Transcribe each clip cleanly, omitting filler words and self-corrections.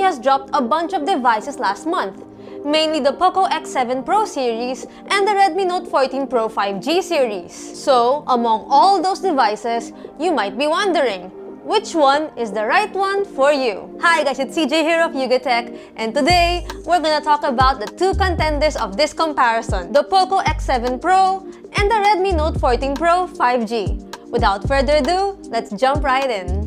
just dropped a bunch of devices last month, mainly the POCO X7 Pro series and the Redmi Note 14 Pro 5G series. So, among all those devices, you might be wondering, which one is the right one for you? Hi guys, it's CJ here of Yugatech, and today we're gonna talk about the two contenders of this comparison, the POCO X7 Pro and the Redmi Note 14 Pro 5G. Without further ado, let's jump right in.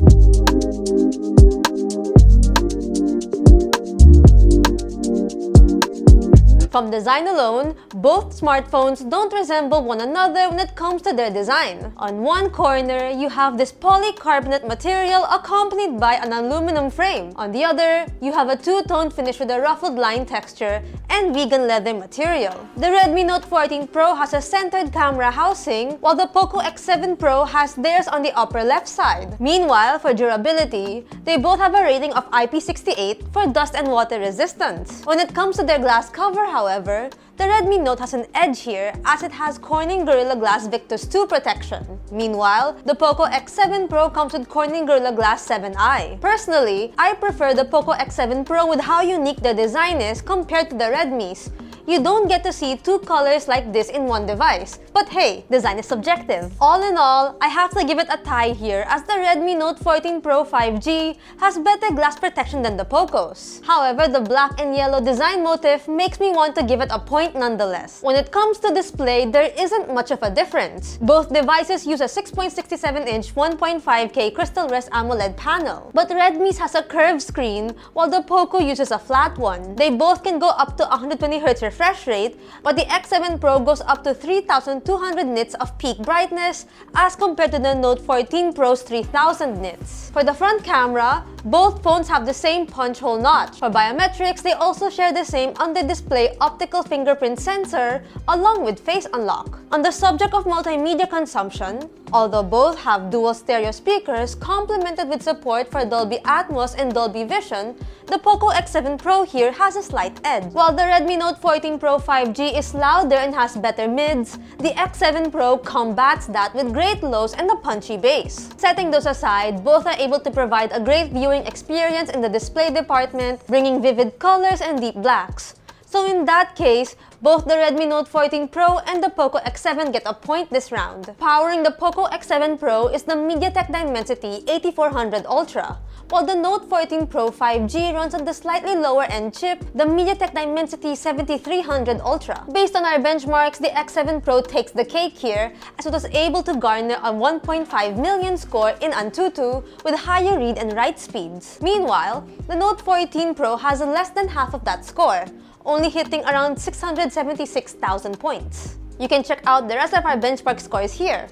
From design alone, both smartphones don't resemble one another when it comes to their design. On one corner, you have this polycarbonate material accompanied by an aluminum frame. On the other, you have a two-tone finish with a ruffled line texture and vegan leather material. The Redmi Note 14 Pro has a centered camera housing, while the POCO X7 Pro has theirs on the upper left side. Meanwhile, for durability, they both have a rating of IP68 for dust and water resistance. When it comes to their glass cover, however, the Redmi Note has an edge here as it has Corning Gorilla Glass Victus 2 protection. Meanwhile, the POCO X7 Pro comes with Corning Gorilla Glass 7i. Personally, I prefer the POCO X7 Pro with how unique the design is compared to the Redmi's. You don't get to see two colors like this in one device. But hey, design is subjective. All in all, I have to give it a tie here as the Redmi Note 14 Pro 5G has better glass protection than the POCO's. However, the black and yellow design motif makes me want to give it a point nonetheless. When it comes to display, there isn't much of a difference. Both devices use a 6.67-inch 1.5K Crystal Rest AMOLED panel. But Redmi's has a curved screen while the POCO uses a flat one. They both can go up to 120Hz refresh rate, but the X7 Pro goes up to 3,200 nits of peak brightness as compared to the Note 14 Pro's 3,000 nits. For the front camera, both phones have the same punch hole notch. For biometrics, they also share the same under-display optical fingerprint sensor along with face unlock. On the subject of multimedia consumption, although both have dual stereo speakers complemented with support for Dolby Atmos and Dolby Vision, the POCO X7 Pro here has a slight edge. While the Redmi Note 14 Pro 5G is louder and has better mids, the X7 Pro combats that with great lows and a punchy bass. Setting those aside, both are able to provide a great viewing experience in the display department, bringing vivid colors and deep blacks. So in that case, both the Redmi Note 14 Pro and the POCO X7 get a point this round. Powering the POCO X7 Pro is the MediaTek Dimensity 8400 Ultra. While the Note 14 Pro 5G runs on the slightly lower-end chip, the MediaTek Dimensity 7300 Ultra. Based on our benchmarks, the X7 Pro takes the cake here as it was able to garner a 1.5 million score in Antutu with higher read and write speeds. Meanwhile, the Note 14 Pro has less than half of that score, only hitting around 676,000 points. You can check out the rest of our benchmark scores here.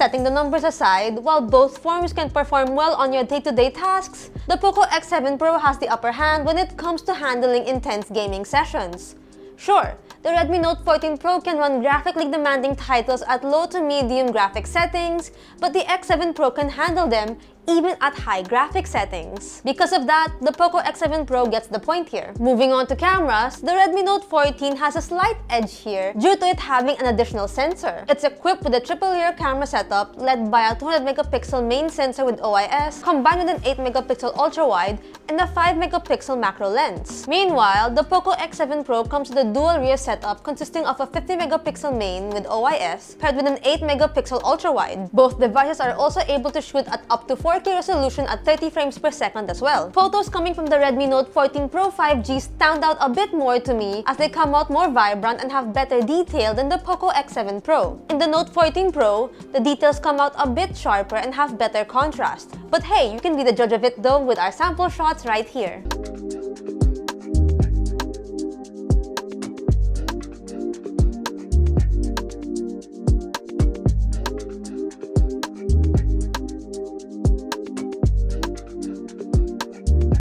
Setting the numbers aside, while both forms can perform well on your day-to-day tasks, the POCO X7 Pro has the upper hand when it comes to handling intense gaming sessions. Sure, the Redmi Note 14 Pro can run graphically demanding titles at low to medium graphics settings, but the X7 Pro can handle them even at high graphics settings. Because of that, the POCO X7 Pro gets the point here. Moving on to cameras, the Redmi Note 14 has a slight edge here due to it having an additional sensor. It's equipped with a triple-layer camera setup led by a 200-megapixel main sensor with OIS combined with an 8-megapixel ultra-wide and a 5-megapixel macro lens. Meanwhile, the POCO X7 Pro comes with a dual rear setup consisting of a 50-megapixel main with OIS paired with an 8-megapixel ultra-wide. Both devices are also able to shoot at up to 4K resolution at 30 frames per second as well. Photos coming from the Redmi Note 14 Pro 5G stand out a bit more to me as they come out more vibrant and have better detail than the POCO X7 Pro. In the Note 14 Pro, the details come out a bit sharper and have better contrast. But hey, you can be the judge of it though with our sample shots right here.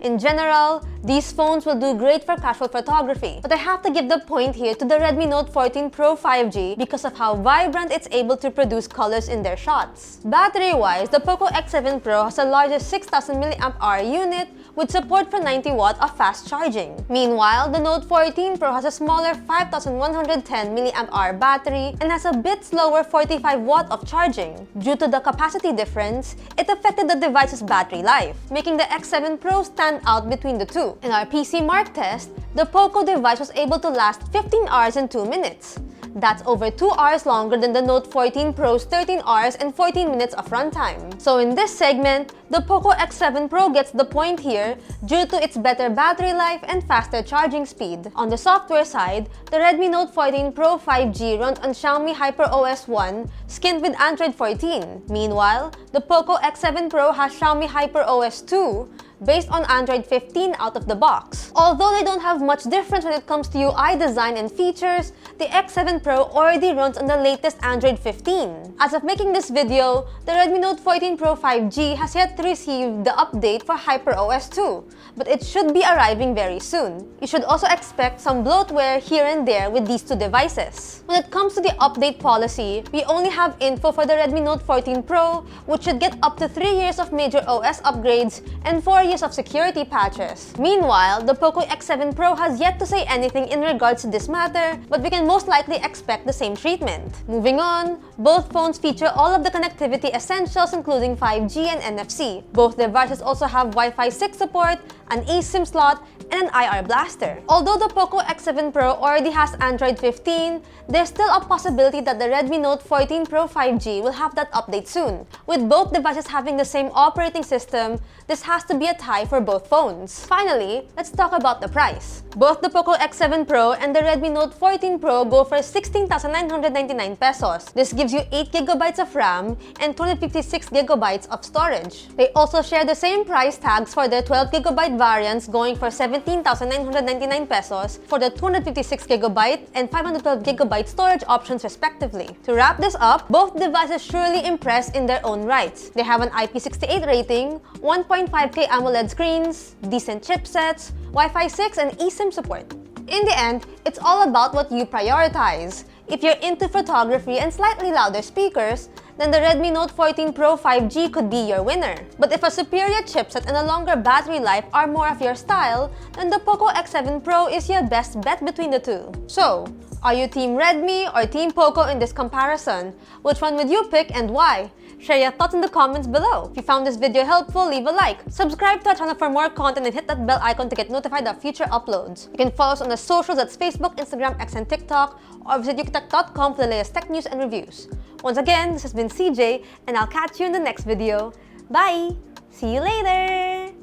In general, These phones will do great for casual photography, but I have to give the point here to the Redmi Note 14 Pro 5G because of how vibrant it's able to produce colors in their shots. Battery-wise, the POCO X7 Pro has the largest 6000 mAh unit with support for 90 watt of fast charging. Meanwhile, the Note 14 Pro has a smaller 5110 mAh battery and has a bit slower 45 watt of charging. Due to the capacity difference, it affected the device's battery life, making the X7 Pro stand out between the two. In our PC Mark test, the POCO device was able to last 15 hours and 2 minutes. That's over 2 hours longer than the Note 14 Pro's 13 hours and 14 minutes of runtime. So in this segment, the POCO X7 Pro gets the point here due to its better battery life and faster charging speed. On the software side, the Redmi Note 14 Pro 5G runs on Xiaomi HyperOS 1, skinned with Android 14. Meanwhile, the POCO X7 Pro has Xiaomi HyperOS 2, based on Android 15 out of the box. Although they don't have much difference when it comes to UI design and features, the X7 Pro already runs on the latest Android 15. As of making this video, the Redmi Note 14 Pro 5G has yet to receive the update for HyperOS 2, but it should be arriving very soon. You should also expect some bloatware here and there with these two devices. When it comes to the update policy, we only have info for the Redmi Note 14 Pro, which should get up to 3 years of major OS upgrades and 4 years of security patches. Meanwhile, the POCO X7 Pro has yet to say anything in regards to this matter, but we can most likely expect the same treatment. Moving on, both phones feature all of the connectivity essentials including 5G and NFC. Both devices also have Wi-Fi 6 support, an eSIM slot, and an IR blaster. Although the POCO X7 Pro already has Android 15, there's still a possibility that the Redmi Note 14 Pro 5G will have that update soon. With both devices having the same operating system, this has to be a tie for both phones. Finally, let's talk about the price. Both the POCO X7 Pro and the Redmi Note 14 Pro go for 16,999 pesos. This gives you 8GB of RAM and 256GB of storage. They also share the same price tags for their 12GB variants, going for 17,999 pesos for the 256GB and 512GB storage options respectively. To wrap this up, both devices surely impress in their own rights. They have an IP68 rating, 1.5K AMOLED screens, decent chipsets, Wi-Fi 6 and eSIM support. In the end, it's all about what you prioritize. If you're into photography and slightly louder speakers, then the Redmi Note 14 Pro 5G could be your winner. But if a superior chipset and a longer battery life are more of your style, then the POCO X7 Pro is your best bet between the two. So, are you Team Redmi or Team POCO in this comparison? Which one would you pick and why? Share your thoughts in the comments below. If you found this video helpful, leave a like. Subscribe to our channel for more content and hit that bell icon to get notified of future uploads. You can follow us on the socials, that's Facebook, Instagram, X, and TikTok, or visit yukitech.com for the latest tech news and reviews. Once again, this has been CJ, and I'll catch you in the next video. Bye! See you later!